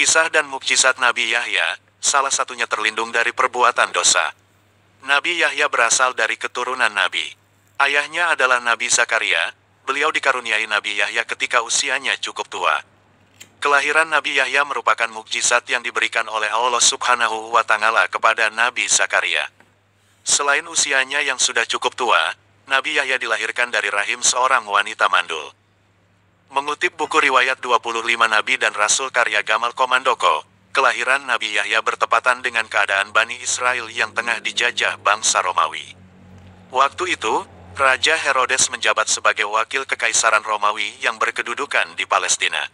Kisah dan mukjizat Nabi Yahya, salah satunya terlindung dari perbuatan dosa. Nabi Yahya berasal dari keturunan Nabi. Ayahnya adalah Nabi Zakaria, beliau dikaruniai Nabi Yahya ketika usianya cukup tua. Kelahiran Nabi Yahya merupakan mukjizat yang diberikan oleh Allah Subhanahu wa Ta'ala kepada Nabi Zakaria. Selain usianya yang sudah cukup tua, Nabi Yahya dilahirkan dari rahim seorang wanita mandul. Mengutip buku riwayat 25 Nabi dan Rasul karya Gamal Komandoko, kelahiran Nabi Yahya bertepatan dengan keadaan Bani Israel yang tengah dijajah bangsa Romawi. Waktu itu, Raja Herodes menjabat sebagai wakil kekaisaran Romawi yang berkedudukan di Palestina.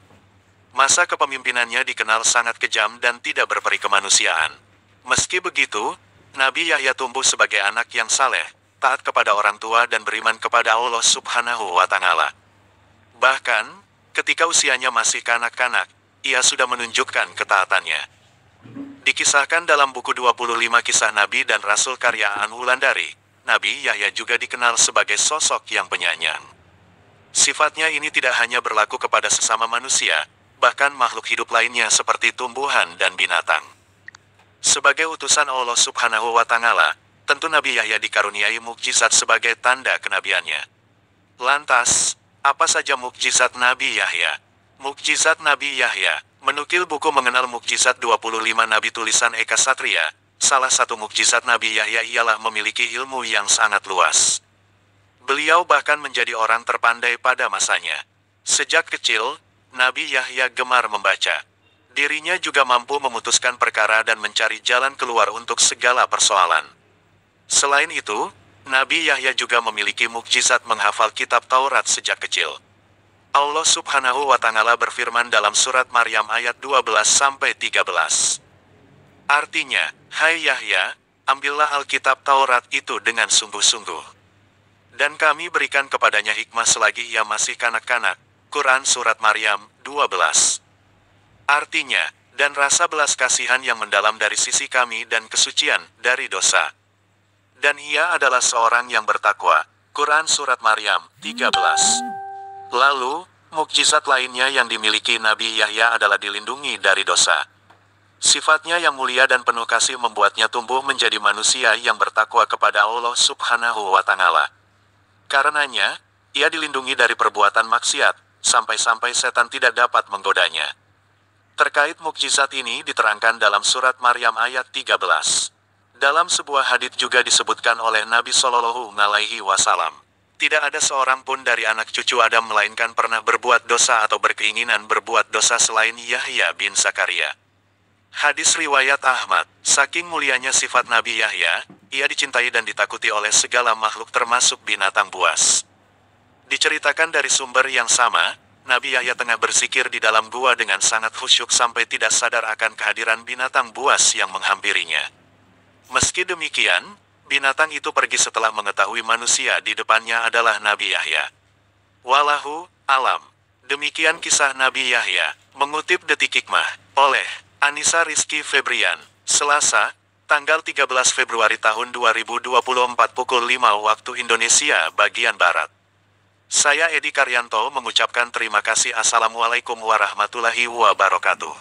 Masa kepemimpinannya dikenal sangat kejam dan tidak berperi kemanusiaan. Meski begitu, Nabi Yahya tumbuh sebagai anak yang saleh, taat kepada orang tua dan beriman kepada Allah Subhanahu wa Ta'ala. Bahkan, ketika usianya masih kanak-kanak, ia sudah menunjukkan ketaatannya. Dikisahkan dalam buku 25 Kisah Nabi dan Rasul karya An Wulandari, Nabi Yahya juga dikenal sebagai sosok yang penyayang. Sifatnya ini tidak hanya berlaku kepada sesama manusia, bahkan makhluk hidup lainnya seperti tumbuhan dan binatang. Sebagai utusan Allah Subhanahu wa Ta'ala, tentu Nabi Yahya dikaruniai mukjizat sebagai tanda kenabiannya. Lantas, apa saja mukjizat Nabi Yahya? Mukjizat Nabi Yahya, menukil buku mengenal mukjizat 25 Nabi tulisan Eka Satria, salah satu mukjizat Nabi Yahya ialah memiliki ilmu yang sangat luas. Beliau bahkan menjadi orang terpandai pada masanya. Sejak kecil, Nabi Yahya gemar membaca. Dirinya juga mampu memutuskan perkara dan mencari jalan keluar untuk segala persoalan. Selain itu, Nabi Yahya juga memiliki mukjizat menghafal kitab Taurat sejak kecil. Allah Subhanahu wa Ta'ala berfirman dalam surat Maryam ayat 12-13. Artinya, hai Yahya, ambillah Alkitab Taurat itu dengan sungguh-sungguh. Dan kami berikan kepadanya hikmah selagi ia masih kanak-kanak. Quran Surat Maryam 12. Artinya, dan rasa belas kasihan yang mendalam dari sisi kami dan kesucian dari dosa. Dan ia adalah seorang yang bertakwa. Quran Surat Maryam 13. Lalu, mukjizat lainnya yang dimiliki Nabi Yahya adalah dilindungi dari dosa. Sifatnya yang mulia dan penuh kasih membuatnya tumbuh menjadi manusia yang bertakwa kepada Allah Subhanahu wa Ta'ala. Karenanya, ia dilindungi dari perbuatan maksiat, sampai-sampai setan tidak dapat menggodanya. Terkait mukjizat ini diterangkan dalam surat Maryam ayat 13. Dalam sebuah hadits juga disebutkan oleh Nabi Shallallahu Alaihi Wasallam, tidak ada seorang pun dari anak cucu Adam melainkan pernah berbuat dosa atau berkeinginan berbuat dosa selain Yahya bin Zakaria. Hadis riwayat Ahmad, saking mulianya sifat Nabi Yahya, ia dicintai dan ditakuti oleh segala makhluk termasuk binatang buas. Diceritakan dari sumber yang sama, Nabi Yahya tengah berzikir di dalam gua dengan sangat khusyuk sampai tidak sadar akan kehadiran binatang buas yang menghampirinya. Meski demikian, binatang itu pergi setelah mengetahui manusia di depannya adalah Nabi Yahya. Wallahu alam. Demikian kisah Nabi Yahya, mengutip Detik Hikmah, oleh Anissa Rizky Febrian, Selasa, tanggal 13 Februari tahun 2024 pukul 5 waktu Indonesia bagian Barat. Saya Edi Karyanto mengucapkan terima kasih. Assalamualaikum warahmatullahi wabarakatuh.